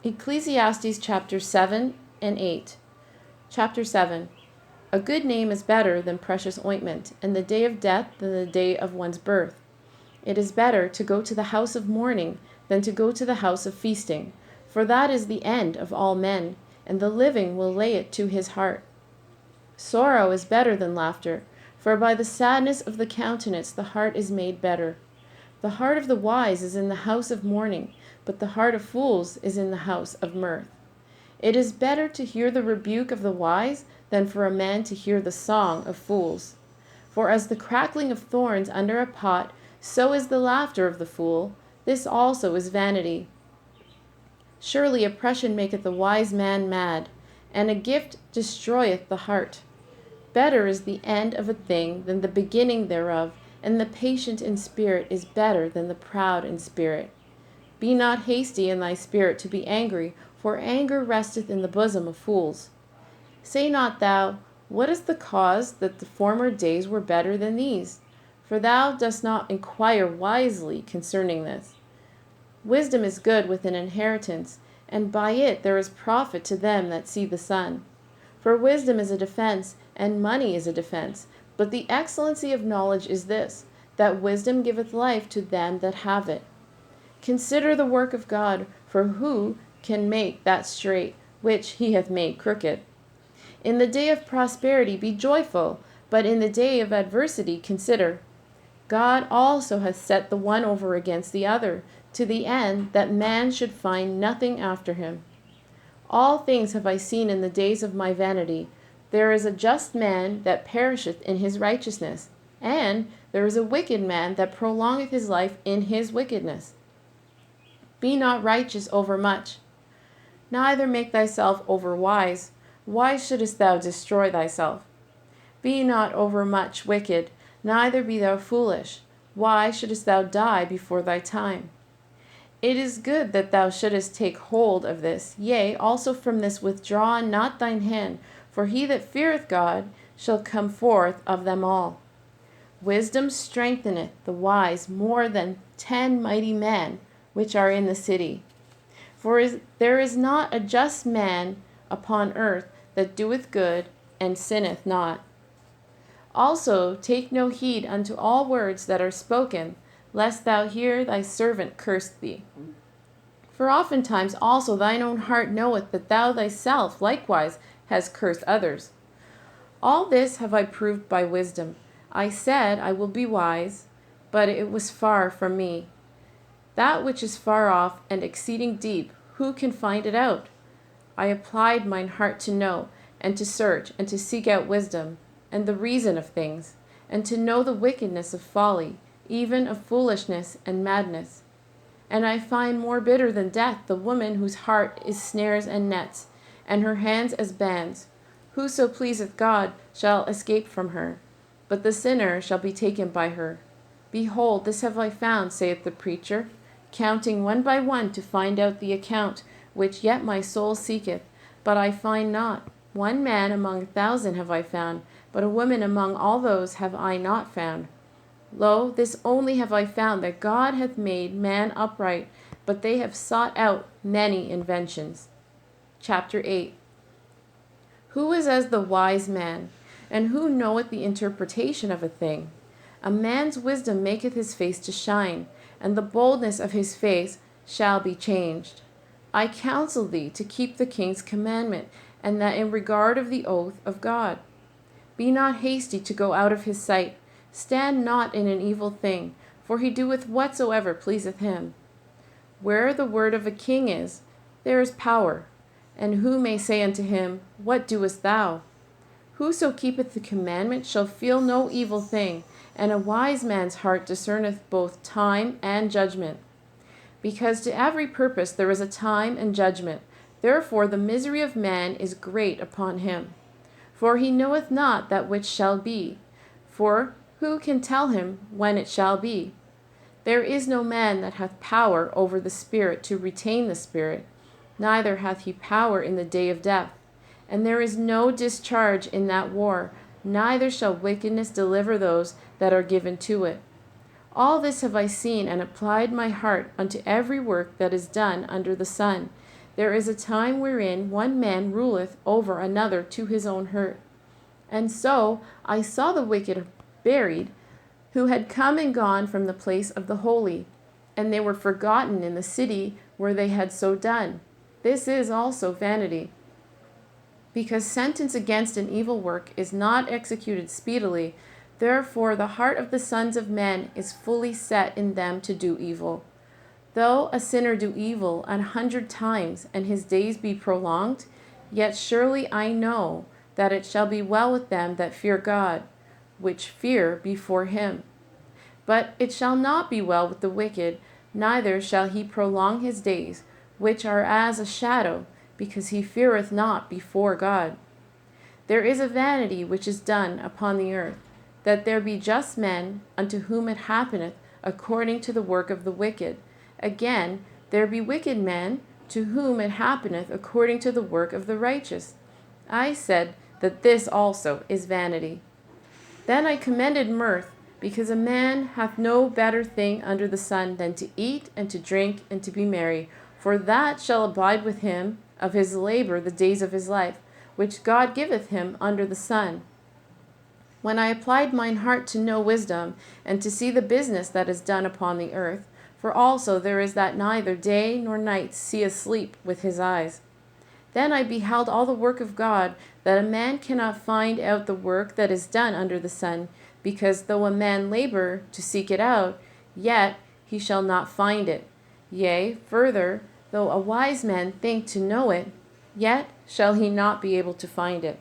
Ecclesiastes Chapters 7 and 8. Chapter 7. A good name is better than precious ointment, and the day of death than the day of one's birth. It is better to go to the house of mourning than to go to the house of feasting, for that is the end of all men, and the living will lay it to his heart. Sorrow is better than laughter, for by the sadness of the countenance the heart is made better. The heart of the wise is in the house of mourning, but the heart of fools is in the house of mirth. It is better to hear the rebuke of the wise than for a man to hear the song of fools. For as the crackling of thorns under a pot, so is the laughter of the fool. This also is vanity. Surely oppression maketh the wise man mad, and a gift destroyeth the heart. Better is the end of a thing than the beginning thereof, and the patient in spirit is better than the proud in spirit. Be not hasty in thy spirit to be angry, for anger resteth in the bosom of fools. Say not thou, what is the cause that the former days were better than these? For thou dost not inquire wisely concerning this. Wisdom is good with an inheritance, and by it there is profit to them that see the sun. For wisdom is a defense, and money is a defense. But the excellency of knowledge is this, that wisdom giveth life to them that have it. Consider the work of God, for who can make that straight, which he hath made crooked? In the day of prosperity be joyful, but in the day of adversity consider. God also hath set the one over against the other, to the end that man should find nothing after him. All things have I seen in the days of my vanity. There is a just man that perisheth in his righteousness, and there is a wicked man that prolongeth his life in his wickedness. Be not righteous overmuch, neither make thyself overwise. Why shouldest thou destroy thyself? Be not overmuch wicked, neither be thou foolish. Why shouldest thou die before thy time? It is good that thou shouldest take hold of this, yea, also from this withdraw not thine hand, for he that feareth God shall come forth of them all. Wisdom strengtheneth the wise more than 10 mighty men which are in the city. For there is not a just man upon earth that doeth good and sinneth not. Also take no heed unto all words that are spoken, lest thou hear thy servant curse thee. For oftentimes also thine own heart knoweth that thou thyself likewise hast cursed others. All this have I proved by wisdom. I said, I will be wise, but it was far from me. That which is far off and exceeding deep, who can find it out? I applied mine heart to know, and to search, and to seek out wisdom, and the reason of things, and to know the wickedness of folly, even of foolishness and madness. And I find more bitter than death the woman whose heart is snares and nets, and her hands as bands. Whoso pleaseth God shall escape from her, but the sinner shall be taken by her. Behold, this have I found, saith the preacher, counting one by one to find out the account, which yet my soul seeketh, but I find not. One man among 1,000 have I found, but a woman among all those have I not found. Lo, this only have I found, that God hath made man upright, but they have sought out many inventions. Chapter 8. Who is as the wise man, and who knoweth the interpretation of a thing? A man's wisdom maketh his face to shine, and the boldness of his face shall be changed. I counsel thee to keep the king's commandment, and that in regard of the oath of God. Be not hasty to go out of his sight. Stand not in an evil thing, for he doeth whatsoever pleaseth him. Where the word of a king is, there is power. And who may say unto him, What doest thou? Whoso keepeth the commandment shall feel no evil thing, and a wise man's heart discerneth both time and judgment. Because to every purpose there is a time and judgment. Therefore the misery of man is great upon him. For he knoweth not that which shall be. For who can tell him when it shall be? There is no man that hath power over the spirit to retain the spirit, neither hath he power in the day of death. And there is no discharge in that war, neither shall wickedness deliver those that are given to it. All this have I seen, and applied my heart unto every work that is done under the sun. There is a time wherein one man ruleth over another to his own hurt. And so I saw the wicked buried, who had come and gone from the place of the holy, and they were forgotten in the city where they had so done. This is also vanity. Because sentence against an evil work is not executed speedily, therefore the heart of the sons of men is fully set in them to do evil. Though a sinner do evil 100 times, and his days be prolonged, yet surely I know that it shall be well with them that fear God, which fear before him. But it shall not be well with the wicked, neither shall he prolong his days, which are as a shadow, because he feareth not before God. There is a vanity which is done upon the earth, that there be just men, unto whom it happeneth according to the work of the wicked. Again, there be wicked men, to whom it happeneth according to the work of the righteous. I said that this also is vanity. Then I commended mirth, because a man hath no better thing under the sun than to eat and to drink and to be merry, for that shall abide with him of his labor the days of his life, which God giveth him under the sun. When I applied mine heart to know wisdom, and to see the business that is done upon the earth, for also there is that neither day nor night seeth sleep with his eyes. Then I beheld all the work of God, that a man cannot find out the work that is done under the sun, because though a man labor to seek it out, yet he shall not find it. Yea, further, though a wise man think to know it, yet shall he not be able to find it.